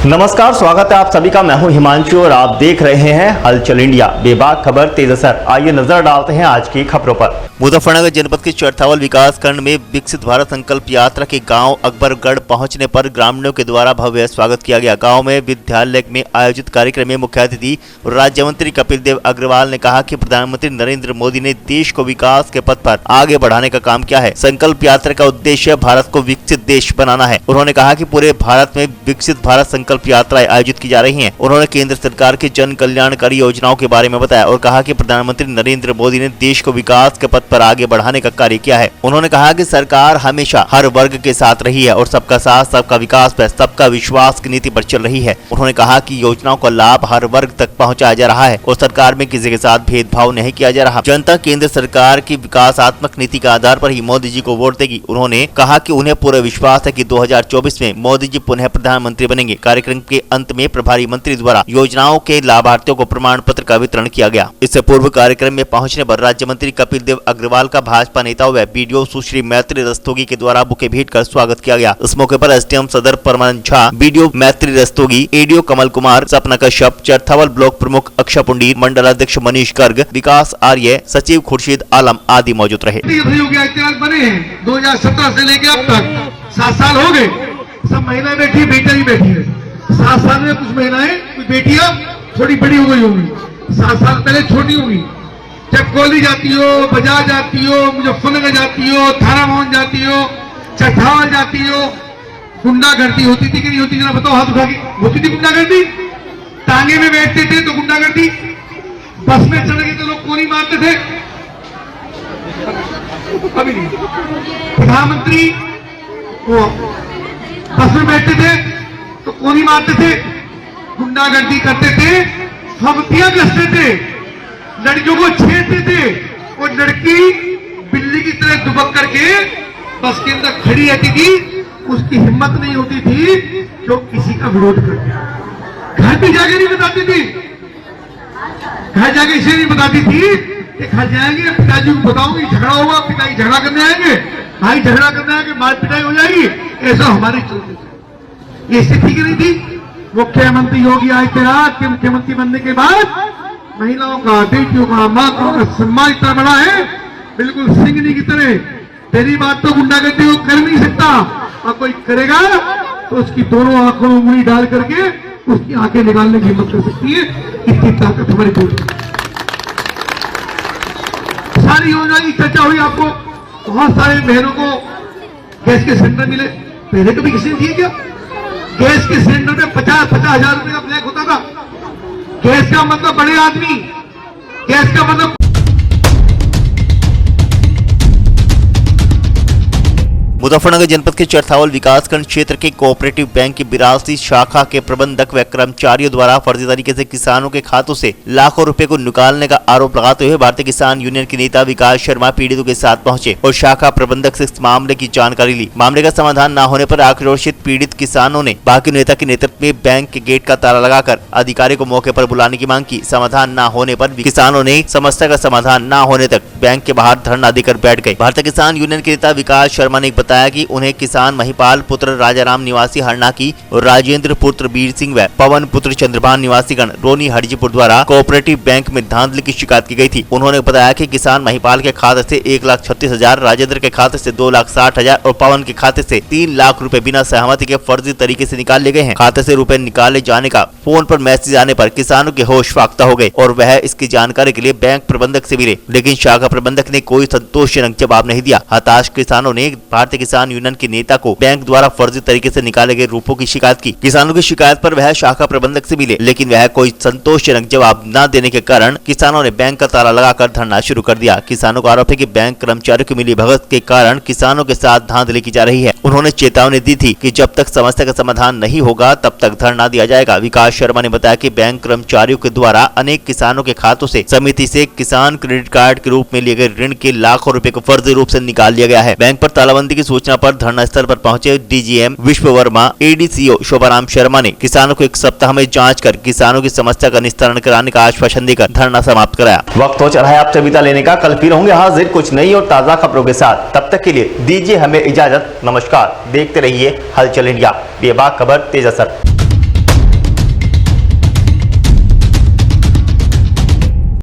नमस्कार, स्वागत है आप सभी का। मैं हूं हिमांशु और आप देख रहे हैं हलचल इंडिया। बेबाक खबर तेज असर। आइए नजर डालते हैं आज की खबरों पर। मुजफ्फरनगर जनपद के चरथावल विकास खंड में विकसित भारत संकल्प यात्रा के गांव अकबरगढ़ पहुंचने पर ग्रामीणों के द्वारा भव्य स्वागत किया गया। गांव में विद्यालय में आयोजित कार्यक्रम में मुख्य अतिथि राज्य मंत्री कपिल देव अग्रवाल ने कहा कि प्रधानमंत्री नरेंद्र मोदी ने देश को विकास के पथ पर आगे बढ़ाने का काम किया है। संकल्प यात्रा का उद्देश्य भारत को विकसित देश बनाना है। उन्होंने कहा कि पूरे भारत में विकसित भारत संकल्प यात्राएं आयोजित की जा रही हैं। उन्होंने केंद्र सरकार की जन कल्याणकारी योजनाओं के बारे में बताया और कहा कि प्रधानमंत्री नरेंद्र मोदी ने देश को विकास के पथ पर आगे बढ़ाने का कार्य किया है। उन्होंने कहा कि सरकार हमेशा हर वर्ग के साथ रही है और सबका साथ सबका विकास पर सबका विश्वास की नीति पर चल रही है। उन्होंने कहा कि योजनाओं का लाभ हर वर्ग तक पहुँचाया जा रहा है और सरकार में किसी के साथ भेदभाव नहीं किया जा रहा। जनता केंद्र सरकार की विकासात्मक नीति के आधार पर ही मोदी जी को वोट देगी। उन्होंने कहा कि उन्हें पूरा विश्वास है कि 2024 में मोदी जी पुनः प्रधानमंत्री बनेंगे। कार्यक्रम के अंत में प्रभारी मंत्री द्वारा योजनाओं के लाभार्थियों को प्रमाण पत्र का वितरण किया गया। इससे पूर्व कार्यक्रम में पहुंचने पर राज्य मंत्री कपिल देव अग्रवाल का भाजपा नेताओं व बीडीओ सुश्री मैत्री रस्तोगी के द्वारा बुके भेंट कर स्वागत किया गया। इस मौके पर एसडीएम सदर परमानंद झा, बीडीओ मैत्री रस्तोगी, एडीओ कमल कुमार, सपना कश्यप, चरथावल ब्लॉक प्रमुख अक्षय पुंडीर, मंडल अध्यक्ष मनीष गर्ग, विकास आर्य, सचिव खुर्शीद आलम आदि मौजूद रहे। 2017 से लेकर अब तक 7 साल हो गए। सब महिलाएं बैठी, बेटा ही बैठी है। 7 साल में कुछ महिलाएं, कुछ बेटियां थोड़ी बड़ी हो गई होंगी, 7 साल पहले छोटी होंगी। जब कॉलेज जाती हो, बाजार जाती हो, मुजफ्फरनगर जाती हो, थाना भवन जाती हो, चरथावल जाती हो, गुंडागर्दी होती थी कि नहीं होती? जरा बताओ हाथ उठा के। होती थी गुंडागर्दी? टांगे में बैठते थे तो गुंडागर्दी, बस में चढ़ गए तो लोग गोली मारते थे। अभी नहीं। प्रधानमंत्री वो बस में बैठते थे तो गोली मारते थे, गुंडागर्दी करते थे, फबतियां कसते थे, लड़कियों को छेड़ते थे और लड़की बिल्ली की तरह दुबक करके बस के अंदर खड़ी रहती थी। उसकी हिम्मत नहीं होती थी जो किसी का विरोध करती। घर पे जाके नहीं बताती थी, घर जाके इसे नहीं बताती थी कि घर जाएंगे पिताजी को बताऊंगी, झगड़ा होगा, पिताजी झगड़ा करने आएंगे, भाई झगड़ा करने आएंगे, मार पिटाई हो जाएगी। ऐसा हमारी चलती थी। ये स्थिति की नहीं थी। मुख्यमंत्री योगी आदित्यनाथ के मुख्यमंत्री बनने के बाद महिलाओं का, बेटियों का, माताओं का सम्मान इतना बड़ा है, बिल्कुल सिंगनी की तरह। तेरी बात तो गुंडागर्दी को कर नहीं सकता, और कोई करेगा तो उसकी दोनों आंखों में उंगली डाल करके उसकी आंखें निकालने की हिम्मत कर सकती है। इतनी ताकत हमारी कोई। सारी योजना की चर्चा हुई। आपको बहुत सारे बहनों को गैस के सिलेंडर मिले। पहले कभी किसी ने दिए क्या? गैस के सिलेंडर में 50-50 हजार रुपए का ब्लैक होता था। गैस का मतलब बड़े आदमी, गैस का मतलब मुजफ्फरनगर जनपद के चरथावल विकासखंड क्षेत्र के कोऑपरेटिव बैंक की 82 शाखा के प्रबंधक व कर्मचारियों द्वारा फर्जी तरीके से किसानों के खातों से लाखों रुपए को निकालने का आरोप लगाते हुए भारतीय किसान यूनियन के नेता विकास शर्मा पीड़ितों के साथ पहुंचे और शाखा प्रबंधक से इस मामले की जानकारी ली। मामले का समाधान न होने पर आक्रोशित पीड़ित किसानों ने बाकी नेता के नेतृत्व में बैंक के गेट का ताला लगाकर अधिकारी को मौके पर बुलाने की मांग की। समाधान न होने पर किसानों ने समस्या का समाधान न होने तक बैंक के बाहर धरना देकर बैठ गए। भारतीय किसान यूनियन के नेता विकास शर्मा ने बताया कि उन्हें किसान महिपाल पुत्र राजाराम निवासी हरना की और राजेंद्र पुत्र वीर सिंह व पवन पुत्र चंद्रभान निवासी गण रोनी हरजीपुर द्वारा कोऑपरेटिव बैंक में धांधली की शिकायत की गई थी। उन्होंने बताया कि किसान महिपाल के खाते से 1,36,000, राजेंद्र के खाते से 2,60,000 और पवन के खाते से 3 लाख रुपए बिना सहमति के फर्जी तरीके से निकाल लिए गए हैं। खाते से रुपए निकाले जाने का फोन पर मैसेज आने पर किसानों के होश फाख्ता हो गए और वह इसकी जानकारी के लिए बैंक प्रबंधक से मिले, लेकिन शाखा प्रबंधक ने कोई संतोषजनक जवाब नहीं दिया। हताश किसानों ने भारतीय किसान यूनियन के नेता को बैंक द्वारा फर्जी तरीके से निकाले गए रुपयों की शिकायत की। किसानों की शिकायत पर वह शाखा प्रबंधक से मिले, लेकिन वह कोई संतोषजनक जवाब न देने के कारण किसानों ने बैंक का ताला लगाकर धरना शुरू कर दिया। किसानों का आरोप है कि बैंक कर्मचारियों की मिलीभगत के कारण किसानों के साथ धांधली की जा रही है। उन्होंने चेतावनी दी थी कि जब तक समस्या का समाधान नहीं होगा तब तक धरना दिया जाएगा। विकास शर्मा ने बताया कि बैंक कर्मचारियों के द्वारा अनेक किसानों के खातों से समिति से किसान क्रेडिट कार्ड के रूप में लिए गए ऋण के लाखों रुपए को फर्जी रूप से निकाल लिया गया है। बैंक पर तालाबंदी की सूचना पर धरना स्थल पर पहुंचे डीजीएम विश्व वर्मा, एडीसीओ शोभाराम शर्मा ने किसानों को 1 सप्ताह में जांच कर किसानों की समस्या का निस्तारण कराने का आश्वासन देकर धरना समाप्त कराया। वक्त हो चला है आपसे विदा लेने का। कल फिर होंगे हाजिर कुछ नई और ताजा खबरों के साथ। तब तक के लिए दीजिए हमें इजाजत। नमस्कार। देखते रहिए हलचल इंडिया, बेबाक खबर तेज असर।